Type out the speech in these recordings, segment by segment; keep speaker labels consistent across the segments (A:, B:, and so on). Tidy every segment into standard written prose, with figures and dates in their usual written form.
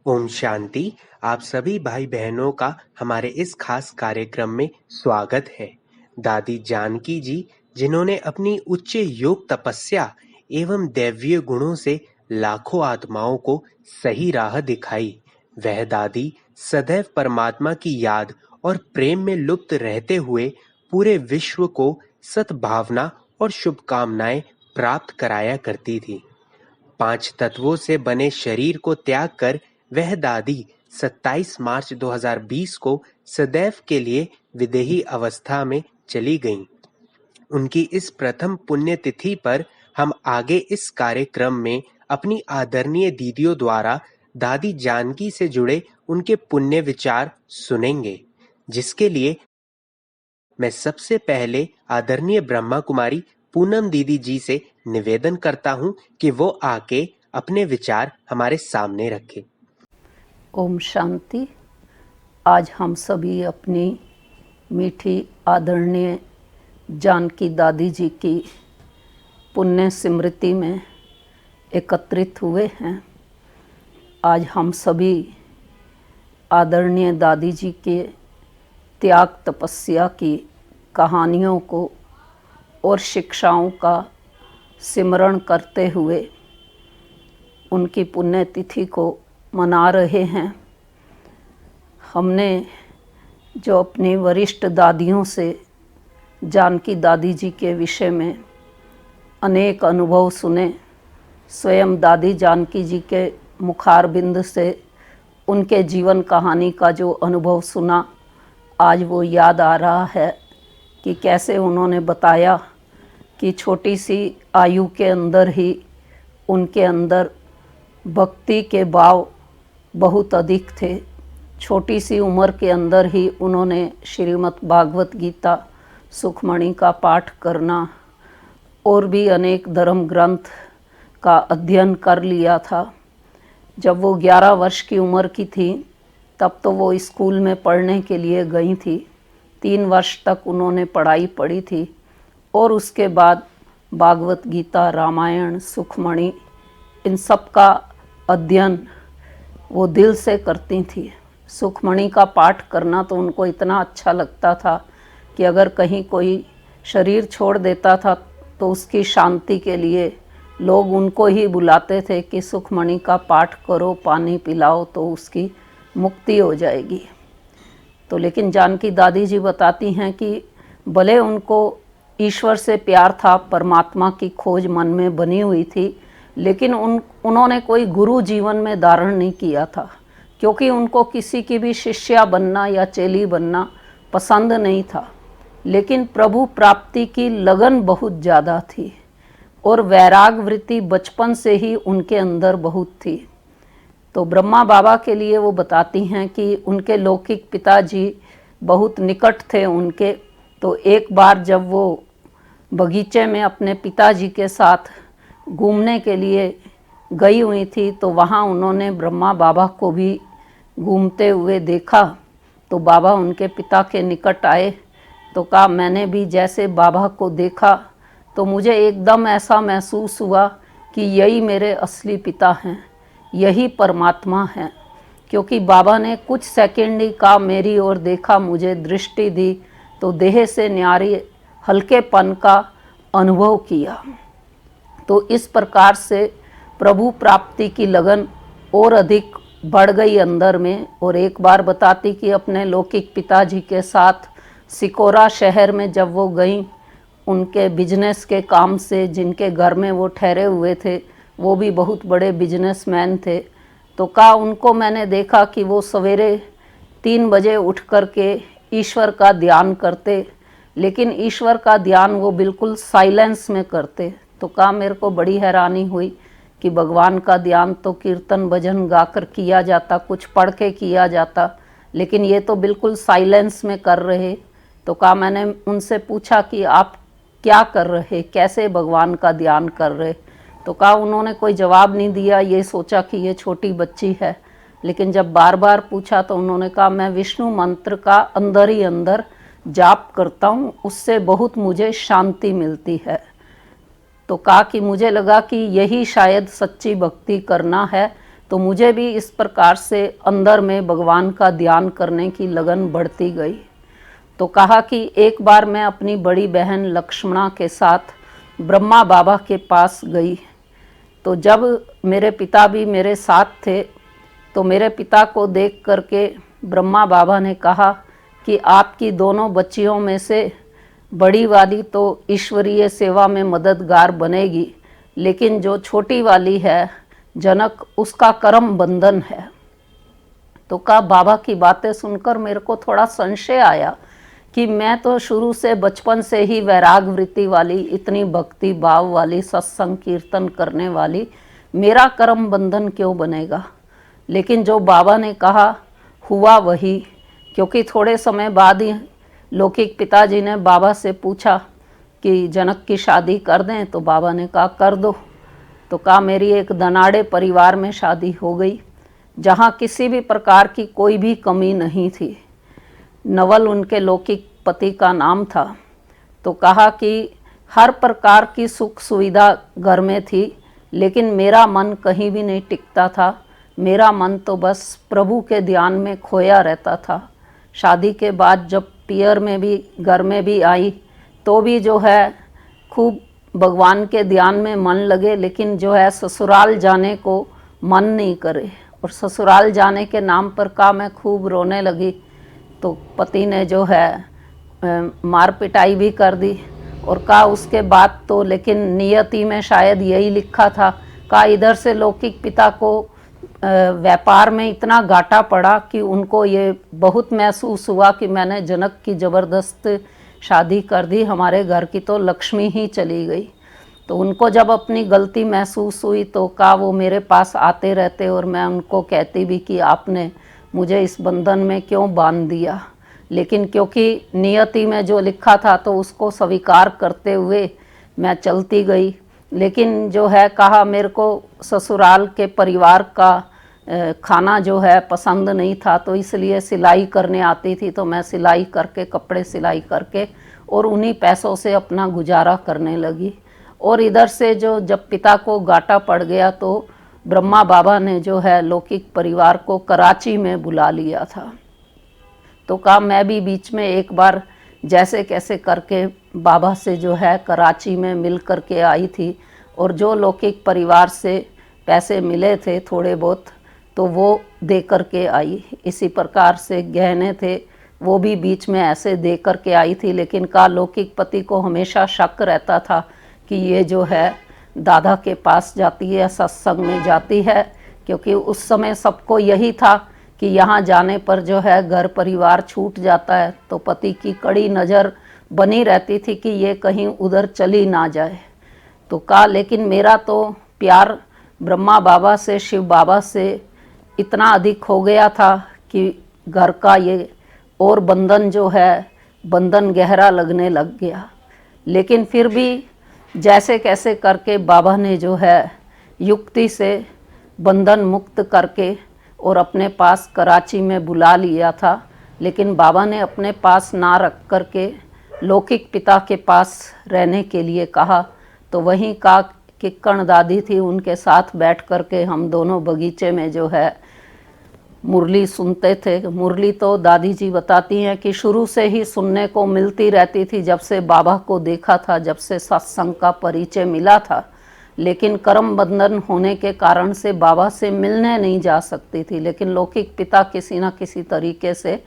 A: ओम शांति। आप सभी भाई बहनों का हमारे इस खास कार्यक्रम में स्वागत है। दादी जानकी जी, जिन्होंने अपनी उच्च योग तपस्या एवं दैवीय गुणों से लाखों आत्माओं को सही राह दिखाई, वह दादी सदैव परमात्मा की याद और प्रेम में लुप्त रहते हुए पूरे विश्व को सद्भावना और शुभकामनाएं प्राप्त कराया करती थी। 5 तत्वों से बने शरीर को त्याग कर वह दादी 27 मार्च 2020 को सदैव के लिए विदेही अवस्था में चली गईं। उनकी इस प्रथम पुण्यतिथि पर हम आगे इस कार्यक्रम में अपनी आदरणीय दीदियों द्वारा दादी जानकी से जुड़े उनके पुण्य विचार सुनेंगे, जिसके लिए मैं सबसे पहले आदरणीय ब्रह्मा कुमारी पूनम दीदी जी से निवेदन करता हूं कि वो आके अपने विचार हमारे सामने रखें।
B: ओम शांति। आज हम सभी अपनी मीठी आदरणीय जानकी दादी जी की पुण्य स्मृति में एकत्रित हुए हैं। आज हम सभी आदरणीय दादी जी के त्याग तपस्या की कहानियों को और शिक्षाओं का सिमरण करते हुए उनकी पुण्यतिथि को मना रहे हैं। हमने जो अपनी वरिष्ठ दादियों से जानकी दादी जी के विषय में अनेक अनुभव सुने, स्वयं दादी जानकी जी के मुखारबिंद से उनके जीवन कहानी का जो अनुभव सुना, आज वो याद आ रहा है कि कैसे उन्होंने बताया कि छोटी सी आयु के अंदर ही उनके अंदर भक्ति के भाव बहुत अधिक थे। छोटी सी उम्र के अंदर ही उन्होंने श्रीमद् भागवत गीता, सुखमणि का पाठ करना और भी अनेक धर्म ग्रंथ का अध्ययन कर लिया था। जब वो 11 वर्ष की उम्र की थी तब तो वो स्कूल में पढ़ने के लिए गई थी। 3 वर्ष तक उन्होंने पढ़ाई पढ़ी थी और उसके बाद भागवत गीता, रामायण, सुखमणि, इन सब का अध्ययन वो दिल से करती थी। सुखमणि का पाठ करना तो उनको इतना अच्छा लगता था कि अगर कहीं कोई शरीर छोड़ देता था तो उसकी शांति के लिए लोग उनको ही बुलाते थे कि सुखमणि का पाठ करो, पानी पिलाओ तो उसकी मुक्ति हो जाएगी। तो लेकिन जानकी दादी जी बताती हैं कि भले उनको ईश्वर से प्यार था, परमात्मा की खोज मन में बनी हुई थी, लेकिन उन्होंने कोई गुरु जीवन में धारण नहीं किया था, क्योंकि उनको किसी की भी शिष्या बनना या चेली बनना पसंद नहीं था। लेकिन प्रभु प्राप्ति की लगन बहुत ज़्यादा थी और वैराग वृत्ति बचपन से ही उनके अंदर बहुत थी। तो ब्रह्मा बाबा के लिए वो बताती हैं कि उनके लौकिक पिताजी बहुत निकट थे उनके। तो एक बार जब वो बगीचे में अपने पिताजी के साथ घूमने के लिए गई हुई थी तो वहाँ उन्होंने ब्रह्मा बाबा को भी घूमते हुए देखा। तो बाबा उनके पिता के निकट आए तो कहा, मैंने भी जैसे बाबा को देखा तो मुझे एकदम ऐसा महसूस हुआ कि यही मेरे असली पिता हैं, यही परमात्मा हैं। क्योंकि बाबा ने कुछ सेकंड ही का मेरी ओर देखा, मुझे दृष्टि दी तो देह से न्यारी हल्केपन का अनुभव किया। तो इस प्रकार से प्रभु प्राप्ति की लगन और अधिक बढ़ गई अंदर में। और एक बार बताती कि अपने लौकिक पिताजी के साथ सिकोरा शहर में जब वो गई, उनके बिजनेस के काम से, जिनके घर में वो ठहरे हुए थे वो भी बहुत बड़े बिजनेसमैन थे। तो कहा, उनको मैंने देखा कि वो सवेरे 3 बजे उठ कर के ईश्वर का ध्यान करते, लेकिन ईश्वर का ध्यान वो बिल्कुल साइलेंस में करते। तो कहा, मेरे को बड़ी हैरानी हुई कि भगवान का ध्यान तो कीर्तन भजन गाकर किया जाता, कुछ पढ़ के किया जाता, लेकिन ये तो बिल्कुल साइलेंस में कर रहे। तो कहा, मैंने उनसे पूछा कि आप क्या कर रहे, कैसे भगवान का ध्यान कर रहे। तो कहा, उन्होंने कोई जवाब नहीं दिया, ये सोचा कि ये छोटी बच्ची है। लेकिन जब बार बार पूछा तो उन्होंने कहा, मैं विष्णु मंत्र का अंदर ही अंदर जाप करता हूँ, उससे बहुत मुझे शांति मिलती है। तो कहा कि मुझे लगा कि यही शायद सच्ची भक्ति करना है, तो मुझे भी इस प्रकार से अंदर में भगवान का ध्यान करने की लगन बढ़ती गई। तो कहा कि एक बार मैं अपनी बड़ी बहन लक्ष्मणा के साथ ब्रह्मा बाबा के पास गई। तो जब मेरे पिता भी मेरे साथ थे तो मेरे पिता को देख करके ब्रह्मा बाबा ने कहा कि आपकी दोनों बच्चियों में से बड़ी वाली तो ईश्वरीय सेवा में मददगार बनेगी, लेकिन जो छोटी वाली है जनक, उसका कर्म बंधन है। तो कहा बाबा की बातें सुनकर मेरे को थोड़ा संशय आया कि मैं तो शुरू से बचपन से ही वैराग वृत्ति वाली, इतनी भक्ति भाव वाली, सत्संग कीर्तन करने वाली, मेरा कर्म बंधन क्यों बनेगा। लेकिन जो बाबा ने कहा हुआ वही, क्योंकि थोड़े समय बाद ही लौकिक पिताजी ने बाबा से पूछा कि जनक की शादी कर दें, तो बाबा ने कहा कर दो। तो कहा मेरी एक धनाढ़े परिवार में शादी हो गई, जहाँ किसी भी प्रकार की कोई भी कमी नहीं थी। नवल उनके लौकिक पति का नाम था। तो कहा कि हर प्रकार की सुख सुविधा घर में थी, लेकिन मेरा मन कहीं भी नहीं टिकता था। मेरा मन तो बस प्रभु के ध्यान में खोया रहता था। शादी के बाद जब पियर में भी, घर में भी आई, तो भी जो है खूब भगवान के ध्यान में मन लगे, लेकिन जो है ससुराल जाने को मन नहीं करे। और ससुराल जाने के नाम पर कहा मैं खूब रोने लगी। तो पति ने जो है मार पिटाई भी कर दी और कहा उसके बाद तो, लेकिन नियति में शायद यही लिखा था। कहा इधर से लौकिक पिता को व्यापार में इतना घाटा पड़ा कि उनको ये बहुत महसूस हुआ कि मैंने जनक की ज़बरदस्त शादी कर दी, हमारे घर की तो लक्ष्मी ही चली गई। तो उनको जब अपनी गलती महसूस हुई तो कहा वो मेरे पास आते रहते और मैं उनको कहती भी कि आपने मुझे इस बंधन में क्यों बांध दिया। लेकिन क्योंकि नियति में जो लिखा था तो उसको स्वीकार करते हुए मैं चलती गई। लेकिन जो है कहा मेरे को ससुराल के परिवार का खाना जो है पसंद नहीं था, तो इसलिए सिलाई करने आती थी। तो मैं सिलाई करके, कपड़े सिलाई करके और उन्हीं पैसों से अपना गुजारा करने लगी। और इधर से जो जब पिता को घाटा पड़ गया तो ब्रह्मा बाबा ने जो है लौकिक परिवार को कराची में बुला लिया था। तो कहा मैं भी बीच में एक बार जैसे कैसे करके बाबा से जो है कराची में मिल करके आई थी। और जो लौकिक परिवार से पैसे मिले थे थोड़े बहुत, तो वो दे करके आई। इसी प्रकार से गहने थे वो भी बीच में ऐसे दे करके आई थी। लेकिन का लौकिक पति को हमेशा शक रहता था कि ये जो है दादा के पास जाती है, सत्संग में जाती है, क्योंकि उस समय सबको यही था कि यहाँ जाने पर जो है घर परिवार छूट जाता है। तो पति की कड़ी नज़र बनी रहती थी कि ये कहीं उधर चली ना जाए। तो कहा लेकिन मेरा तो प्यार ब्रह्मा बाबा से, शिव बाबा से इतना अधिक हो गया था कि घर का ये और बंधन जो है, बंधन गहरा लगने लग गया। लेकिन फिर भी जैसे कैसे करके बाबा ने जो है युक्ति से बंधन मुक्त करके और अपने पास कराची में बुला लिया था। लेकिन बाबा ने अपने पास ना रख करके लौकिक पिता के पास रहने के लिए कहा। तो वहीं का किक्कण दादी थी, उनके साथ बैठ करके हम दोनों बगीचे में जो है मुरली सुनते थे। मुरली तो दादी जी बताती हैं कि शुरू से ही सुनने को मिलती रहती थी, जब से बाबा को देखा था, जब से सत्संग का परिचय मिला था। लेकिन कर्म बंधन होने के कारण से बाबा से मिलने नहीं जा सकती थी। लेकिन लौकिक पिता किसी न किसी तरीके से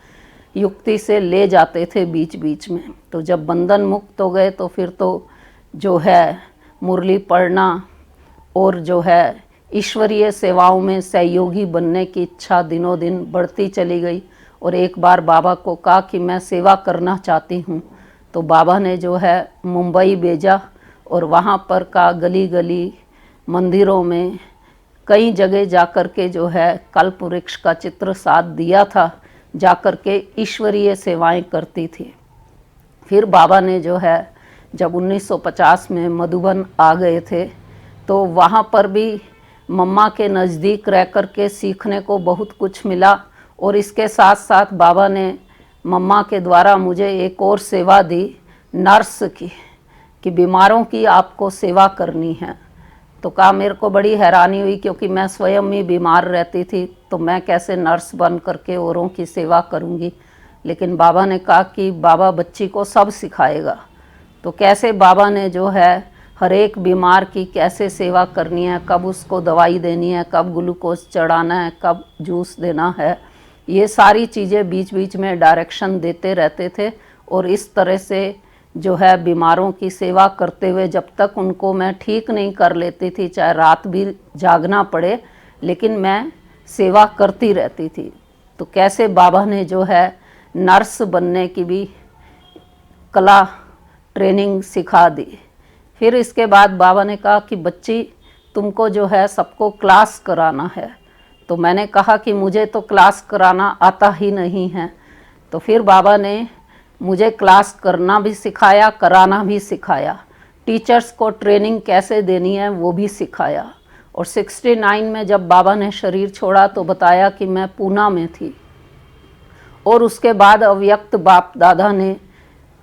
B: युक्ति से ले जाते थे बीच बीच में। तो जब बंधन मुक्त हो गए तो फिर तो जो है मुरली पढ़ना और जो है ईश्वरीय सेवाओं में सहयोगी बनने की इच्छा दिनों दिन बढ़ती चली गई। और एक बार बाबा को कहा कि मैं सेवा करना चाहती हूँ। तो बाबा ने जो है मुंबई भेजा और वहाँ पर का गली गली मंदिरों में कई जगह जाकर के जो है कल्प वृक्ष का चित्र साथ दिया था, जाकर के ईश्वरीय सेवाएं करती थी। फिर बाबा ने जो है जब 1950 में मधुबन आ गए थे तो वहाँ पर भी मम्मा के नज़दीक रह कर के सीखने को बहुत कुछ मिला। और इसके साथ साथ बाबा ने मम्मा के द्वारा मुझे एक और सेवा दी, नर्स की, कि बीमारों की आपको सेवा करनी है। तो कहा, मेरे को बड़ी हैरानी हुई क्योंकि मैं स्वयं ही बीमार रहती थी, तो मैं कैसे नर्स बन करके औरों की सेवा करूंगी। लेकिन बाबा ने कहा कि बाबा बच्ची को सब सिखाएगा। तो कैसे बाबा ने जो है हर एक बीमार की कैसे सेवा करनी है, कब उसको दवाई देनी है, कब ग्लूकोज चढ़ाना है, कब जूस देना है, ये सारी चीज़ें बीच बीच में डायरेक्शन देते रहते थे। और इस तरह से जो है बीमारों की सेवा करते हुए जब तक उनको मैं ठीक नहीं कर लेती थी, चाहे रात भी जागना पड़े, लेकिन मैं सेवा करती रहती थी। तो कैसे बाबा ने जो है नर्स बनने की भी कला ट्रेनिंग सिखा दी। फिर इसके बाद बाबा ने कहा कि बच्ची, तुमको जो है सबको क्लास कराना है। तो मैंने कहा कि मुझे तो क्लास कराना आता ही नहीं है। तो फिर बाबा ने मुझे क्लास करना भी सिखाया, कराना भी सिखाया, टीचर्स को ट्रेनिंग कैसे देनी है वो भी सिखाया। और 69 में जब बाबा ने शरीर छोड़ा तो बताया कि मैं पूना में थी। और उसके बाद अव्यक्त बाप दादा ने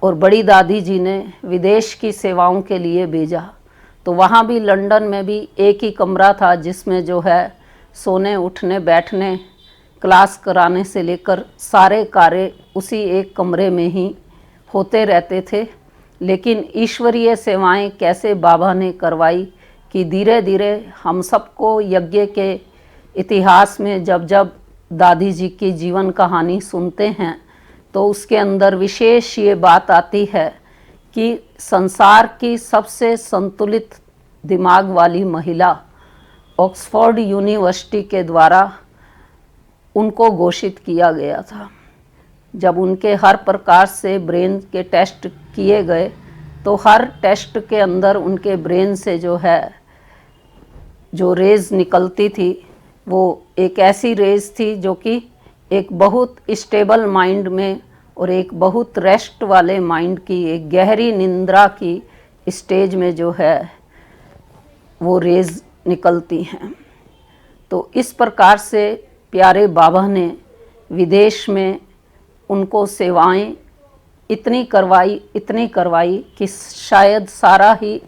B: और बड़ी दादी जी ने विदेश की सेवाओं के लिए भेजा। तो वहाँ भी लंदन में भी एक ही कमरा था जिसमें जो है सोने उठने बैठने क्लास कराने से लेकर सारे कार्य उसी एक कमरे में ही होते रहते थे। लेकिन ईश्वरीय सेवाएं कैसे बाबा ने करवाई कि धीरे धीरे हम सबको यज्ञ के इतिहास में जब जब दादी जी की जीवन कहानी सुनते हैं तो उसके अंदर विशेष ये बात आती है कि संसार की सबसे संतुलित दिमाग वाली महिला ऑक्सफोर्ड यूनिवर्सिटी के द्वारा उनको घोषित किया गया था। जब उनके हर प्रकार से ब्रेन के टेस्ट किए गए तो हर टेस्ट के अंदर उनके ब्रेन से जो है जो रेज निकलती थी वो एक ऐसी रेज थी जो कि एक बहुत स्टेबल माइंड में और एक बहुत रेस्ट वाले माइंड की एक गहरी निंद्रा की स्टेज में जो है वो रेज निकलती हैं। तो इस प्रकार से प्यारे बाबा ने विदेश में उनको सेवाएं इतनी करवाई कि शायद सारा ही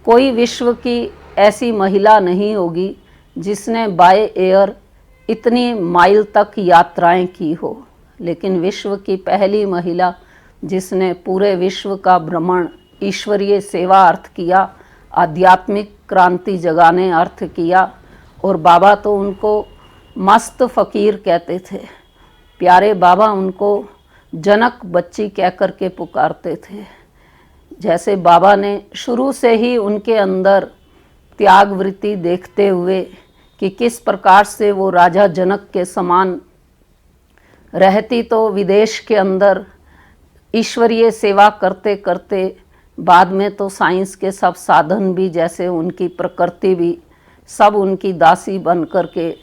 B: कोई विश्व की ऐसी महिला नहीं होगी जिसने बाय एयर इतनी माइल तक यात्राएं की हो। लेकिन विश्व की पहली महिला जिसने पूरे विश्व का भ्रमण ईश्वरीय सेवा अर्थ किया, आध्यात्मिक क्रांति जगाने अर्थ किया। और बाबा तो उनको मस्त फ़कीर कहते थे। प्यारे बाबा उनको जनक बच्ची कह कर के पुकारते थे। जैसे बाबा ने शुरू से ही उनके अंदर त्याग वृत्ति देखते हुए कि किस प्रकार से वो राजा जनक के समान रहती, तो विदेश के अंदर ईश्वरीय सेवा करते करते बाद में तो साइंस के सब साधन भी, जैसे उनकी प्रकृति भी, सब उनकी दासी बन कर के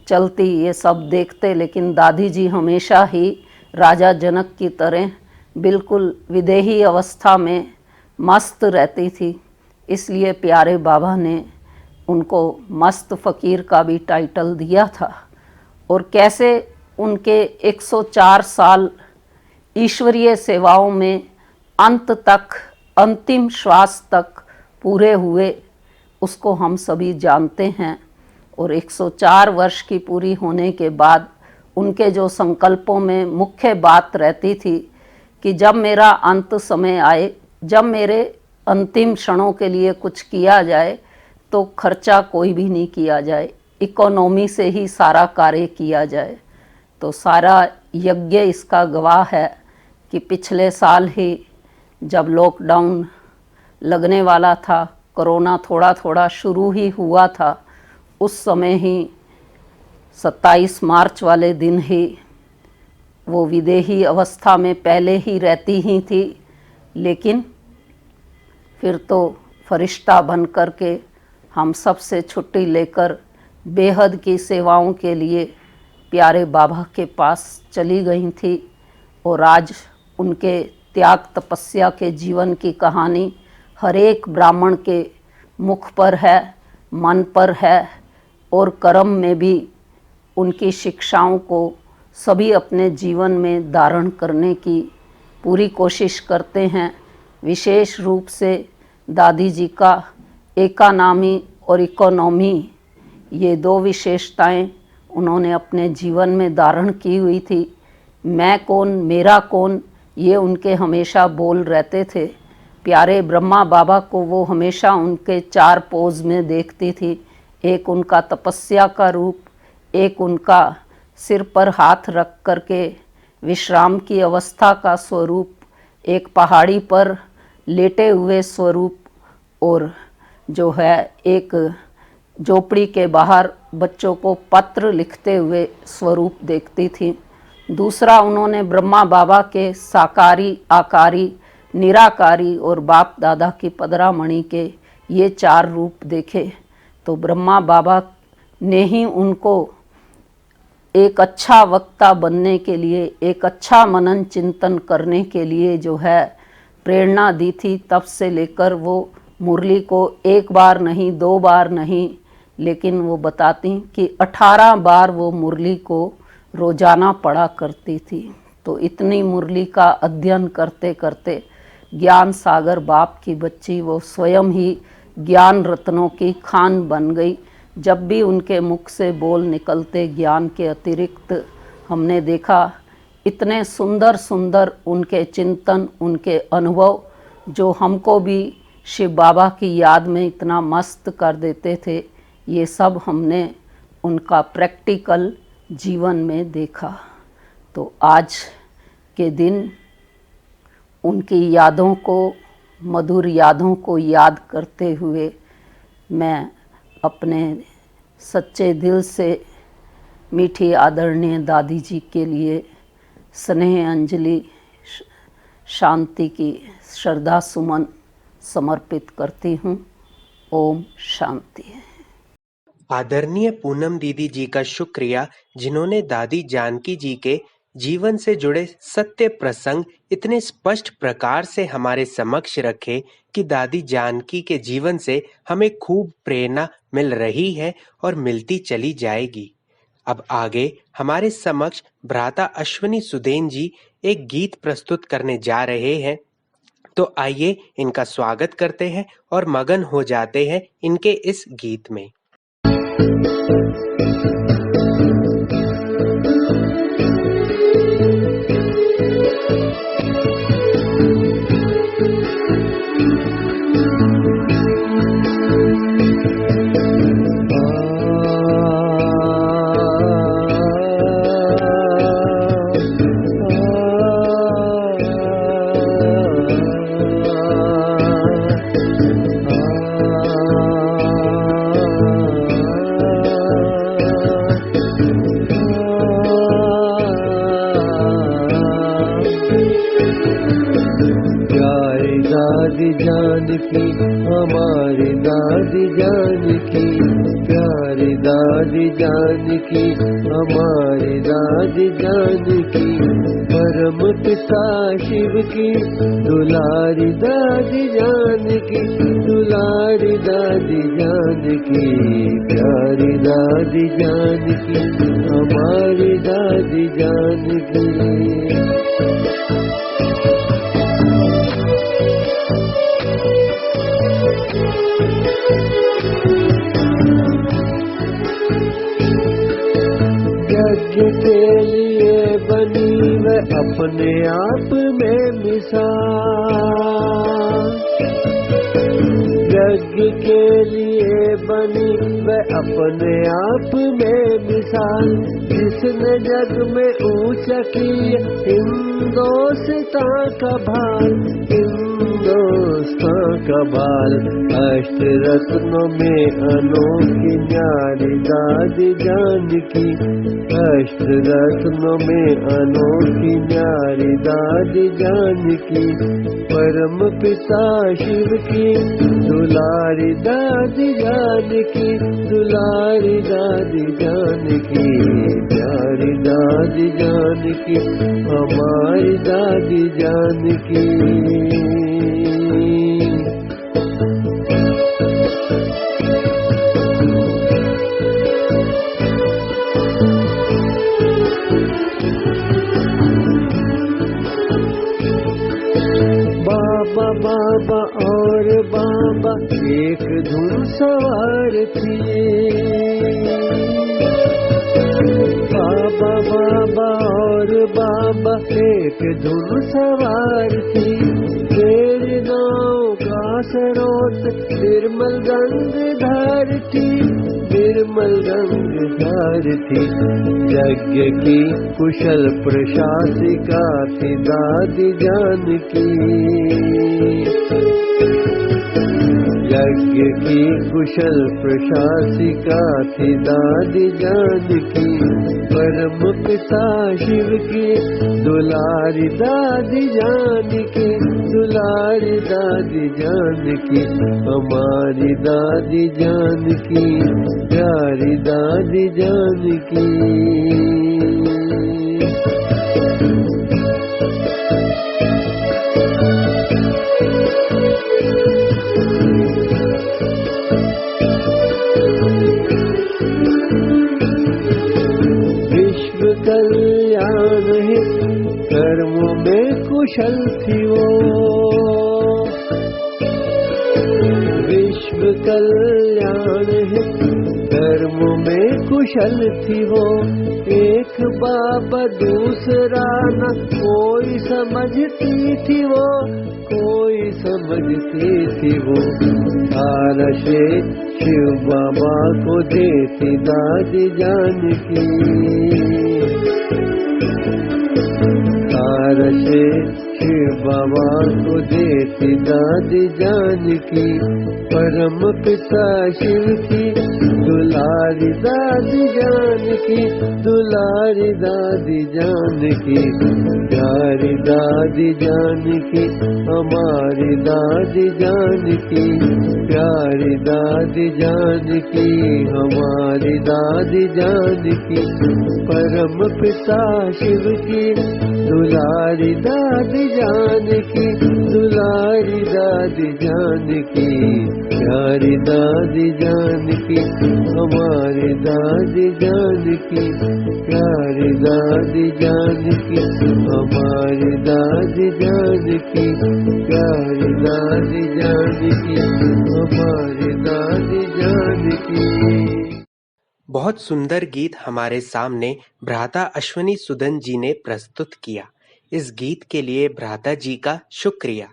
B: चलती, ये सब देखते। लेकिन दादी जी हमेशा ही राजा जनक की तरह बिल्कुल विदेही अवस्था में मस्त रहती थी। इसलिए प्यारे बाबा ने उनको मस्त फ़कीर का भी टाइटल दिया था। और कैसे उनके 104 साल ईश्वरीय सेवाओं में अंत तक, अंतिम श्वास तक पूरे हुए, उसको हम सभी जानते हैं। और 104 वर्ष की पूरी होने के बाद उनके जो संकल्पों में मुख्य बात रहती थी कि जब मेरा अंत समय आए, जब मेरे अंतिम क्षणों के लिए कुछ किया जाए तो खर्चा कोई भी नहीं किया जाए, इकोनॉमी से ही सारा कार्य किया जाए। तो सारा यज्ञ इसका गवाह है कि पिछले साल ही जब लॉकडाउन लगने वाला था, कोरोना थोड़ा थोड़ा शुरू ही हुआ था, उस समय ही 27 मार्च वाले दिन ही वो विदेही अवस्था में पहले ही रहती ही थी, लेकिन फिर तो फरिश्ता बन कर के हम सब से छुट्टी लेकर बेहद की सेवाओं के लिए प्यारे बाबा के पास चली गई थी। और आज उनके त्याग तपस्या के जीवन की कहानी हर एक ब्राह्मण के मुख पर है, मन पर है। और कर्म में भी उनकी शिक्षाओं को सभी अपने जीवन में धारण करने की पूरी कोशिश करते हैं। विशेष रूप से दादी जी का एका नामी और इकोनॉमी, ये दो विशेषताएं उन्होंने अपने जीवन में धारण की हुई थी। मैं कौन, मेरा कौन, ये उनके हमेशा बोल रहते थे। प्यारे ब्रह्मा बाबा को वो हमेशा उनके 4 पोज में देखती थी। एक उनका तपस्या का रूप, एक उनका सिर पर हाथ रख करके विश्राम की अवस्था का स्वरूप, एक पहाड़ी पर लेटे हुए स्वरूप, और जो है एक झोपड़ी के बाहर बच्चों को पत्र लिखते हुए स्वरूप देखती थी। दूसरा, उन्होंने ब्रह्मा बाबा के साकारी, आकारी, निराकारी और बाप दादा की पदरामणि के ये 4 रूप देखे। तो ब्रह्मा बाबा ने ही उनको एक अच्छा वक्ता बनने के लिए, एक अच्छा मनन चिंतन करने के लिए जो है प्रेरणा दी थी। तब से लेकर वो मुरली को 1 बार नहीं, 2 बार नहीं, लेकिन वो बताती कि 18 बार वो मुरली को रोजाना पढ़ा करती थी। तो इतनी मुरली का अध्ययन करते करते ज्ञान सागर बाप की बच्ची वो स्वयं ही ज्ञान रत्नों की खान बन गई। जब भी उनके मुख से बोल निकलते ज्ञान के अतिरिक्त हमने देखा इतने सुंदर सुंदर उनके चिंतन, उनके अनुभव जो हमको भी शिव बाबा की याद में इतना मस्त कर देते थे, ये सब हमने उनका प्रैक्टिकल जीवन में देखा। तो आज के दिन उनकी यादों को, मधुर यादों को याद करते हुए मैं अपने सच्चे दिल से मीठी आदरणीय दादी जी के लिए स्नेह अंजलि, शांति की श्रद्धा सुमन समर्पित करती हूँ। ओम शांति।
A: आदरणीय पूनम दीदी जी का शुक्रिया, जिन्होंने दादी जानकी जी के जीवन से जुड़े सत्य प्रसंग इतने स्पष्ट प्रकार से हमारे समक्ष रखे कि दादी जानकी के जीवन से हमें खूब प्रेरणा मिल रही है और मिलती चली जाएगी। अब आगे हमारे समक्ष भ्राता अश्विनी सुदेन जी एक गीत प्रस्तुत करने जा रहे हैं। तो आइए इनका स्वागत करते हैं और मगन हो जाते हैं इनके इस गीत में।
C: दादी जानकी, हमारी दादी जानकी, प्यारी दादी जानकी, हमारी दादी जानकी, परम पिता शिव की दुलारी दादी जानकी, दुलारी दादी जानकी, प्यारी दादी जानकी, हमारी दादी जानकी। यज्ञ के लिए बनी वह अपने आप में मिसाल, यज्ञ के लिए बनी वह अपने आप में मिसाल, जिसने जग में ऊंचा किया हिंदुस्तान का भाल, हिंदुस्तान का भाल। अष्ट रत्नों में अनोखी न्यारी दादी जानकी, अष्ट रत्नों में अनोखी न्यारी दादी जानकी, परम पिता शिव की दुलारी दादी जानकी, दुलारी दादी जानकी, प्यारी दादी जानकी, हमारी दादी जानकी। बाबा बाबा और बाबा एक धुन सवार थी। बाबा बाबा और बाबा एक धुन सवार थी। मेरे गाँव का सरोत निर्मल गंगाधार थी, निर्मल गंगाधार थी। यज्ञ की कुशल प्रशासिका थी दादी जानकी। यज्ञ की कुशल प्रशासिका थी दादी जानकी। परम पिता शिव की दुलारी दादी जानकी, दुलारी दादी जानकी। हमारी दादी जानकी, प्यारी दादी जानकी। कल्याण हित कर्मों में कुशल थी वो। विश्व कल्याण हित कर्मों में कुशल थी वो। एक बाबा दूसरा न कोई समझती थी वो, कोई समझती थी वो। आरशे शिव बाबा को देती दादी जानकी। आरशे शिव बाबा को देती दादी जानकी। परम पिता शिव की दुलारी दादी जानकी, दुलारी दादी जानकी। प्यारी दादी जानकी, हमारी दादी जानकी। प्यारी दादी जानकी, हमारी दादी जानकी। परम पिता शिव की दुलारी दादी जानकी, दुलारी दादी जानकी। प्यारी दादी जानकी, हमारी दादी जानकी। प्यारी दादी जानकी, हमारी दादी जानकी। प्यारी दादी जानकी, हमारी दादी जानकी।
A: बहुत सुंदर गीत हमारे सामने भ्राता अश्वनी सुदन जी ने प्रस्तुत किया। इस गीत के लिए भ्राता जी का शुक्रिया।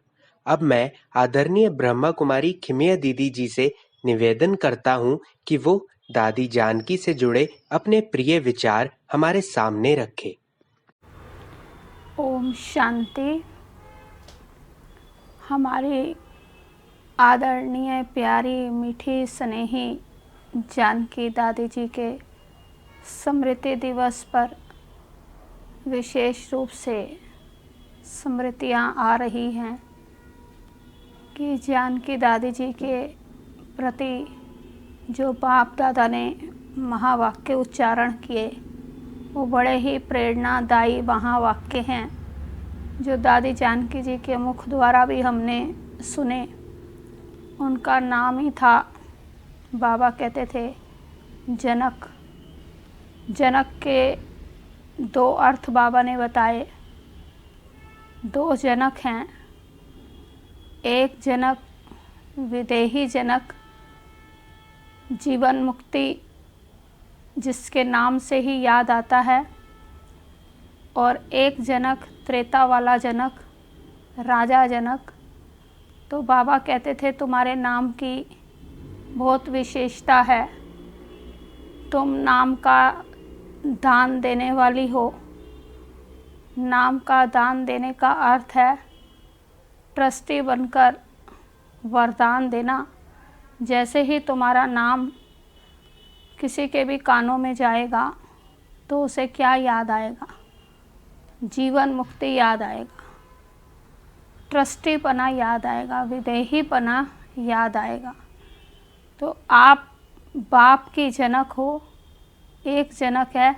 A: अब मैं आदरणीय ब्रह्मा कुमारी खिमिया दीदी जी से निवेदन करता हूँ कि वो दादी जानकी से जुड़े अपने प्रिय विचार हमारे सामने रखे।
D: ओम शांति। हमारी आदरणीय प्यारी मीठी स्नेही जानकी दादी जी के स्मृति दिवस पर विशेष रूप से स्मृतियाँ आ रही हैं कि जानकी दादी जी के प्रति जो बाप दादा ने महावाक्य उच्चारण किए वो बड़े ही प्रेरणादायी महावाक्य हैं, जो दादी जानकी जी के मुख द्वारा भी हमने सुने। उनका नाम ही था, बाबा कहते थे, जनक। जनक के दो अर्थ बाबा ने बताए। दो जनक हैं, एक जनक विदेही जनक, जीवन मुक्ति जिसके नाम से ही याद आता है, और एक जनक त्रेता वाला जनक, राजा जनक। तो बाबा कहते थे तुम्हारे नाम की बहुत विशेषता है, तुम नाम का दान देने वाली हो। नाम का दान देने का अर्थ है ट्रस्टी बनकर वरदान देना। जैसे ही तुम्हारा नाम किसी के भी कानों में जाएगा तो उसे क्या याद आएगा? जीवन मुक्ति याद आएगा, ट्रस्टीपना याद आएगा, विदेहीपना याद आएगा। तो आप बाप की जनक हो। एक जनक है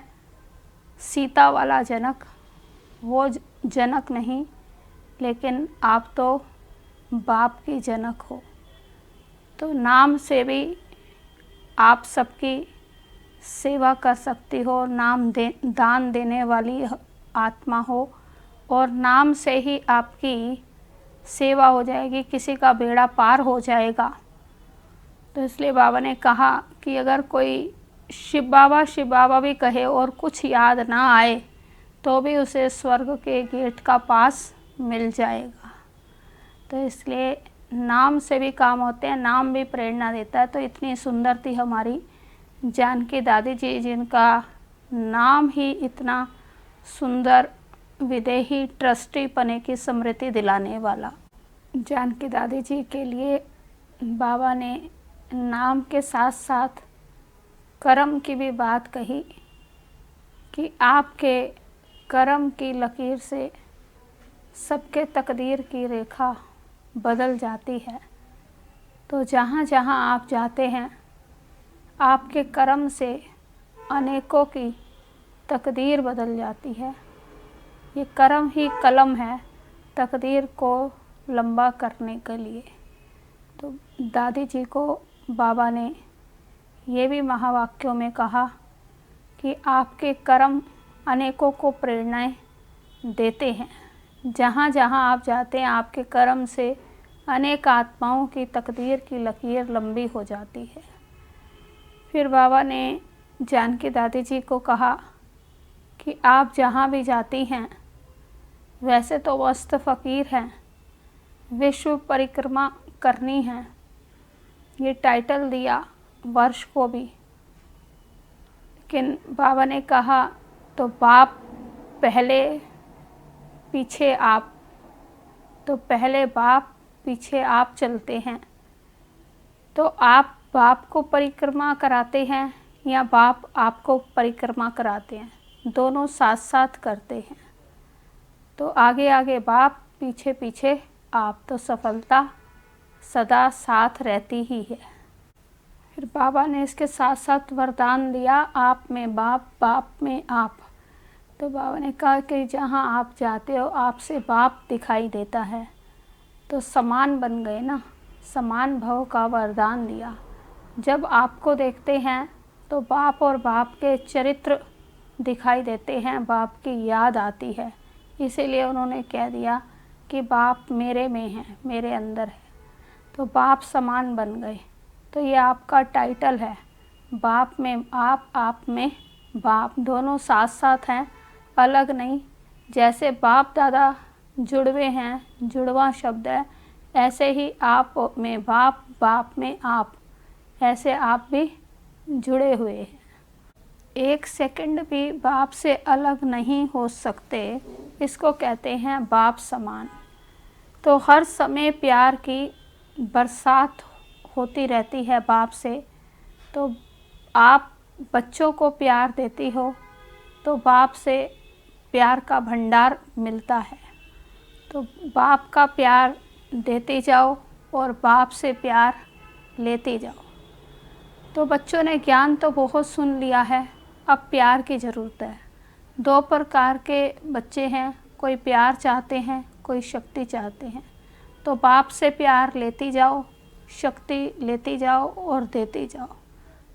D: सीता वाला जनक, वो जनक नहीं, लेकिन आप तो बाप की जनक हो। तो नाम से भी आप सबकी सेवा कर सकती हो, दान देने वाली आत्मा हो, और नाम से ही आपकी सेवा हो जाएगी, किसी का बेड़ा पार हो जाएगा। तो इसलिए बाबा ने कहा कि अगर कोई शिव बाबा भी कहे और कुछ याद ना आए तो भी उसे स्वर्ग के गेट का पास मिल जाएगा। तो इसलिए नाम से भी काम होते हैं, नाम भी प्रेरणा देता है। तो इतनी सुंदर थी हमारी जानकी दादी जी, जिनका नाम ही इतना सुंदर, विदेही ट्रस्टी पने की स्मृति दिलाने वाला। जानकी दादी जी के लिए बाबा ने नाम के साथ साथ कर्म की भी बात कही कि आपके कर्म की लकीर से सबके तकदीर की रेखा बदल जाती है। तो जहाँ जहाँ आप जाते हैं आपके कर्म से अनेकों की तकदीर बदल जाती है। ये कर्म ही कलम है तकदीर को लंबा करने के लिए। तो दादी जी को बाबा ने ये भी महावाक्यों में कहा कि आपके कर्म अनेकों को प्रेरणाएं देते हैं। जहाँ जहाँ आप जाते हैं आपके कर्म से अनेक आत्माओं की तकदीर की लकीर लंबी हो जाती है। फिर बाबा ने जानकी दादी जी को कहा कि आप जहाँ भी जाती हैं, वैसे तो मस्त फ़कीर हैं, विश्व परिक्रमा करनी है, ये टाइटल दिया वर्ष को भी। लेकिन बाबा ने कहा तो बाप पहले पीछे आप, तो पहले बाप पीछे आप चलते हैं। तो आप बाप को परिक्रमा कराते हैं या बाप आपको परिक्रमा कराते हैं, दोनों साथ साथ करते हैं। तो आगे आगे बाप, पीछे पीछे आप, तो सफलता सदा साथ रहती ही है। फिर बाबा ने इसके साथ साथ वरदान दिया, आप में बाप, बाप में आप। तो बाबा ने कहा कि जहाँ आप जाते हो आपसे बाप दिखाई देता है, तो समान बन गए ना, समान भव का वरदान दिया। जब आपको देखते हैं तो बाप और बाप के चरित्र दिखाई देते हैं, बाप की याद आती है। इसीलिए उन्होंने कह दिया कि बाप मेरे में है, मेरे अंदर है। तो बाप समान बन गए। तो ये आपका टाइटल है, बाप में आप में बाप, दोनों साथ साथ हैं, अलग नहीं। जैसे बाप दादा जुड़वे हैं, जुड़वा शब्द है, ऐसे ही आप में बाप, बाप में आप, ऐसे आप भी जुड़े हुए हैं। एक सेकंड भी बाप से अलग नहीं हो सकते, इसको कहते हैं बाप समान। तो हर समय प्यार की बरसात होती रहती है बाप से। तो आप बच्चों को प्यार देती हो तो बाप से प्यार का भंडार मिलता है। तो बाप का प्यार देते जाओ और बाप से प्यार लेते जाओ। तो बच्चों ने ज्ञान तो बहुत सुन लिया है, अब प्यार की ज़रूरत है। दो प्रकार के बच्चे हैं, कोई प्यार चाहते हैं, कोई शक्ति चाहते हैं। तो बाप से प्यार लेती जाओ, शक्ति लेती जाओ और देती जाओ।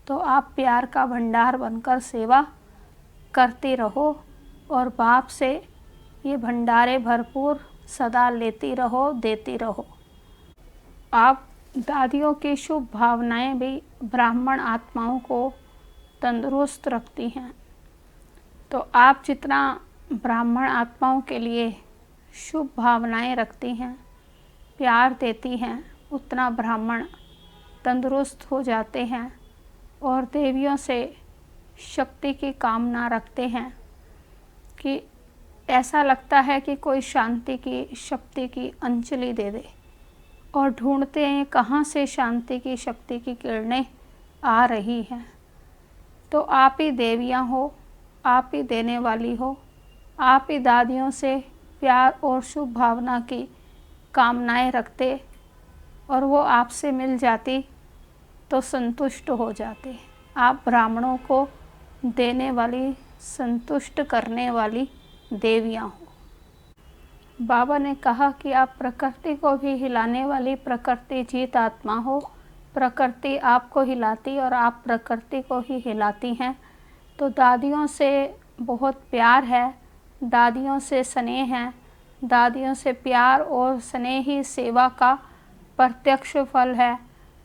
D: तो आप प्यार का भंडार बनकर सेवा करती रहो और बाप से ये भंडारे भरपूर सदा लेती रहो, देती रहो। आप दादियों की शुभ भावनाएं भी ब्राह्मण आत्माओं को तंदुरुस्त रखती हैं। तो आप जितना ब्राह्मण आत्माओं के लिए शुभ भावनाएं रखती हैं, प्यार देती हैं, उतना ब्राह्मण तंदुरुस्त हो जाते हैं और देवियों से शक्ति की कामना रखते हैं कि ऐसा लगता है कि कोई शांति की, शक्ति की अंजलि दे दे, और ढूंढते हैं कहाँ से शांति की, शक्ति की किरणें आ रही हैं। तो आप ही देवियाँ हो, आप ही देने वाली हो, आप ही दादियों से प्यार और शुभ भावना की कामनाएं रखते और वो आपसे मिल जाती तो संतुष्ट हो जाते। आप ब्राह्मणों को देने वाली, संतुष्ट करने वाली देवियाँ हो। बाबा ने कहा कि आप प्रकृति को भी हिलाने वाली प्रकृति जीत आत्मा हो। प्रकृति आपको हिलाती और आप प्रकृति को ही हिलाती हैं। तो दादियों से बहुत प्यार है, दादियों से स्नेह है, दादियों से प्यार और स्नेह ही सेवा का प्रत्यक्ष फल है।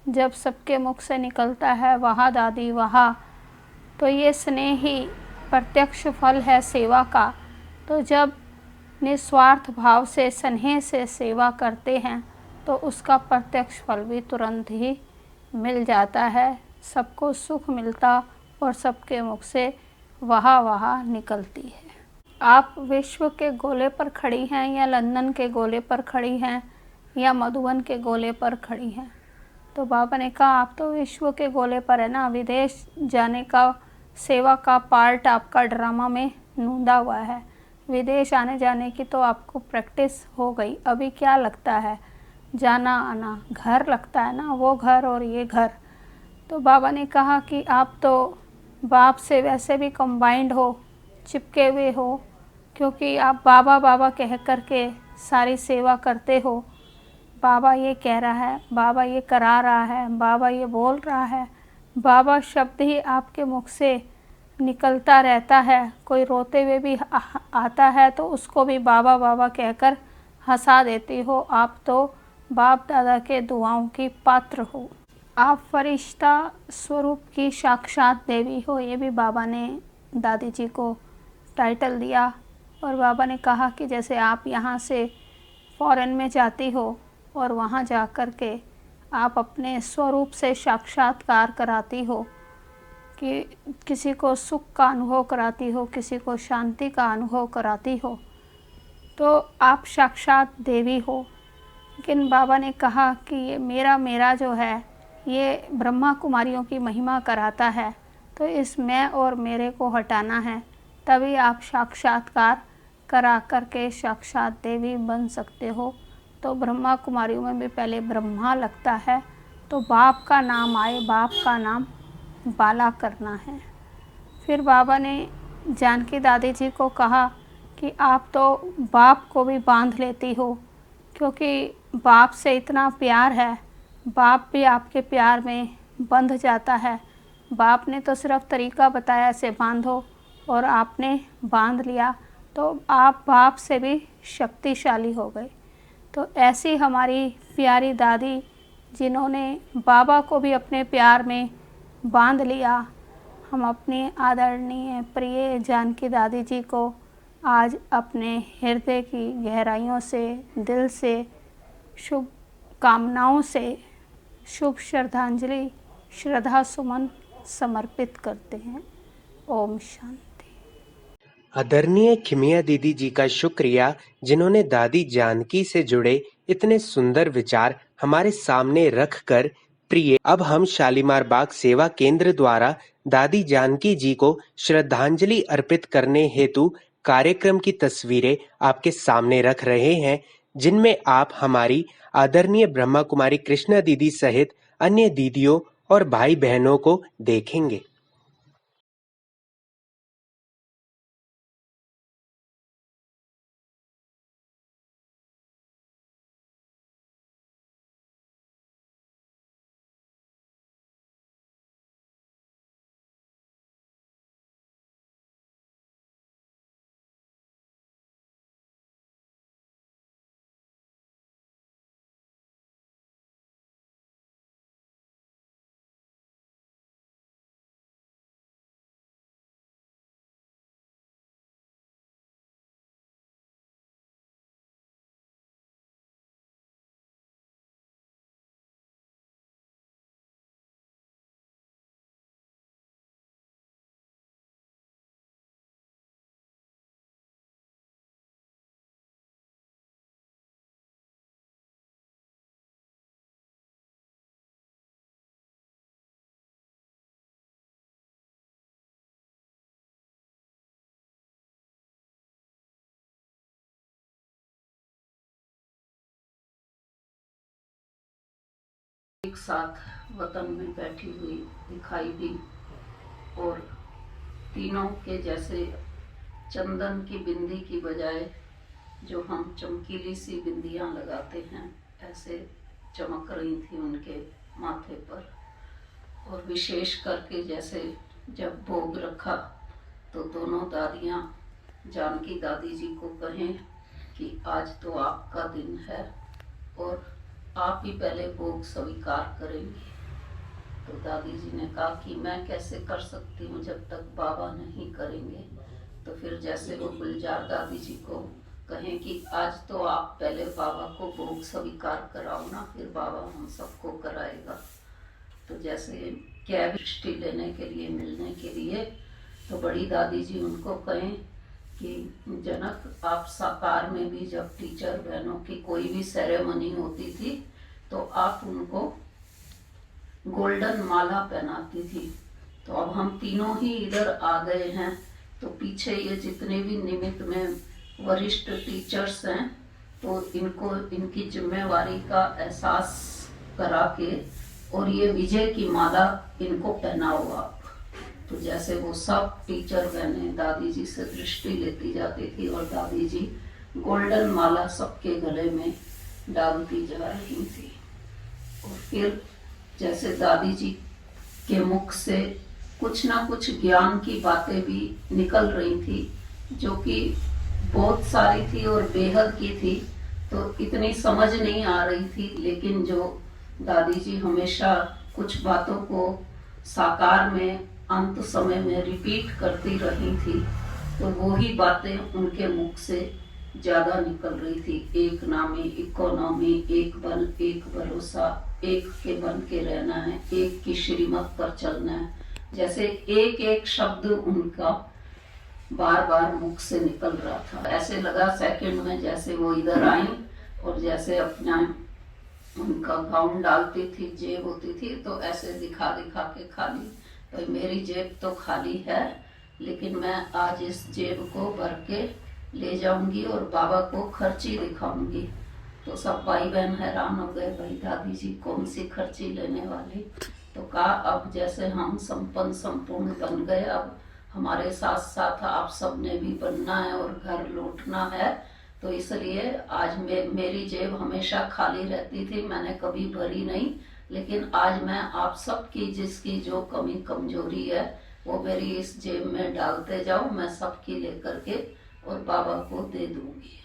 D: जब सबके मुख से निकलता है वाह दादी वाह, तो ये स्नेह ही प्रत्यक्ष फल है सेवा का। तो जब निस्वार्थ भाव से स्नेह से सेवा करते हैं तो उसका प्रत्यक्ष फल भी तुरंत ही मिल जाता है, सबको सुख मिलता और सबके मुख से वाह वाह निकलती है। आप विश्व के गोले पर खड़ी हैं या लंदन के गोले पर खड़ी हैं या मधुबन के गोले पर खड़ी हैं? तो बाबा ने कहा आप तो विश्व के गोले पर है ना, विदेश जाने का सेवा का पार्ट आपका ड्रामा में नूंदा हुआ है। विदेश आने जाने की तो आपको प्रैक्टिस हो गई, अभी क्या लगता है जाना आना, घर लगता है ना, वो घर और ये घर। तो बाबा ने कहा कि आप तो बाप से वैसे भी कंबाइंड हो, चिपके हुए हो, क्योंकि आप बाबा बाबा कह कर के सारी सेवा करते हो। बाबा ये कह रहा है, बाबा ये करा रहा है, बाबा ये बोल रहा है, बाबा शब्द ही आपके मुख से निकलता रहता है। कोई रोते हुए भी आता है तो उसको भी बाबा बाबा कहकर हंसा देती हो। आप तो बाप दादा के दुआओं की पात्र हो, आप फरिश्ता स्वरूप की साक्षात देवी हो। ये भी बाबा ने दादी जी को टाइटल दिया। और बाबा ने कहा कि जैसे आप यहाँ से फॉरेन में जाती हो और वहाँ जा कर के आप अपने स्वरूप से साक्षात्कार कराती हो, कि किसी को सुख का अनुभव कराती हो, किसी को शांति का अनुभव कराती हो, तो आप साक्षात देवी हो। लेकिन बाबा ने कहा कि ये मेरा जो है ये ब्रह्मा कुमारियों की महिमा कराता है, तो इस मैं और मेरे को हटाना है, तभी आप साक्षात्कार करा करके साक्षात देवी बन सकते हो। तो ब्रह्मा कुमारियों में भी पहले ब्रह्मा लगता है, तो बाप का नाम आए, बाप का नाम बाला करना है। फिर बाबा ने जानकी दादी जी को कहा कि आप तो बाप को भी बांध लेती हो, क्योंकि बाप से इतना प्यार है, बाप भी आपके प्यार में बंध जाता है। बाप ने तो सिर्फ तरीका बताया ऐसे बांधो, और आपने बांध लिया, तो आप बाप से भी शक्तिशाली हो गए। तो ऐसी हमारी प्यारी दादी जिन्होंने बाबा को भी अपने प्यार में बांध लिया, हम अपनी आदरणीय प्रिय जानकी दादी जी को आज अपने हृदय की गहराइयों से, दिल से, शुभ कामनाओं से शुभ श्रद्धांजलि, श्रद्धा सुमन समर्पित करते हैं। ओम शांति।
A: आदरणीय खिमिया दीदी जी का शुक्रिया, जिन्होंने दादी जानकी से जुड़े इतने सुंदर विचार हमारे सामने रखकर प्रिय। अब हम शालीमार बाग सेवा केंद्र द्वारा दादी जानकी जी को श्रद्धांजलि अर्पित करने हेतु कार्यक्रम की तस्वीरें आपके सामने रख रहे हैं, जिनमें आप हमारी आदरणीय ब्रह्मा कुमारी कृष्णा दीदी सहित अन्य दीदियों और भाई बहनों को देखेंगे।
B: एक साथ वतन में बैठी हुई दिखाई दी, और तीनों के जैसे चंदन की बिंदी की बजाय जो हम चमकीली सी बिंदियां लगाते हैं, ऐसे चमक रही थी उनके माथे पर। और विशेष करके जैसे जब भोग रखा तो दोनों दादियां जानकी दादी जी को कहें कि आज तो आपका दिन है और आप ही पहले भोग स्वीकार करेंगे। तो दादी जी ने कहा कि मैं कैसे कर सकती हूँ जब तक बाबा नहीं करेंगे। तो फिर जैसे वो गुलजार दादी जी को कहें कि आज तो आप पहले बाबा को भोग स्वीकार कराओ ना, फिर बाबा हम सबको कराएगा। तो जैसे कैब दृष्टि लेने के लिए मिलने के लिए, तो बड़ी दादी जी उनको कहें कि जनक, आप साकार में भी जब टीचर बहनों की कोई भी सेरेमनी होती थी तो आप उनको गोल्डन माला पहनाती थी। तो अब हम तीनों ही इधर आ गए हैं, तो पीछे ये जितने भी निमित्त में वरिष्ठ टीचर्स हैं, तो इनको इनकी जिम्मेवारी का एहसास करा के और ये विजय की माला इनको पहनाओ आप। तो जैसे वो सब टीचर बहनें दादी जी से दृष्टि लेती जाती थी और दादी जी गोल्डन माला सबके गले में डालती जा रही थी। और फिर जैसे दादी जी के मुख से कुछ ना कुछ ज्ञान की बातें भी निकल रही थी, जो कि बहुत सारी थी और बेहद की थी, तो इतनी समझ नहीं आ रही थी। लेकिन जो दादी जी हमेशा कुछ बातों को साकार में अंत समय में रिपीट करती रही थी, तो वो ही बातें उनके मुख से ज्यादा निकल रही थी। एक नामी इकोनॉमी, एक बल, एक भरोसा, एक के बन के रहना है, एक की श्रीमत पर चलना है। जैसे एक एक शब्द उनका बार बार मुख से निकल रहा था। ऐसे लगा सेकंड में जैसे वो इधर आई और जैसे अपना उनका गाउन डालती थी, जेब होती थी, तो ऐसे दिखा दिखा के खाली, भाई मेरी जेब तो खाली है, लेकिन मैं आज इस जेब को भर के ले जाऊंगी और बाबा को खर्ची दिखाऊंगी। तो सब भाई बहन हैरान हो गए, भाई दादी जी कौन सी खर्ची लेने वाली। तो कहा अब जैसे हम संपन्न संपूर्ण बन गए, अब हमारे साथ साथ आप सब ने भी बनना है और घर लौटना है, तो इसलिए आज मेरी जेब हमेशा खाली रहती थी, मैंने कभी भरी नहीं, लेकिन आज मैं आप सबकी जिसकी जो कमी कमजोरी है वो मेरी इस जेब में डालते जाओ, मैं सबकी लेकर के और बाबा को दे दूंगी।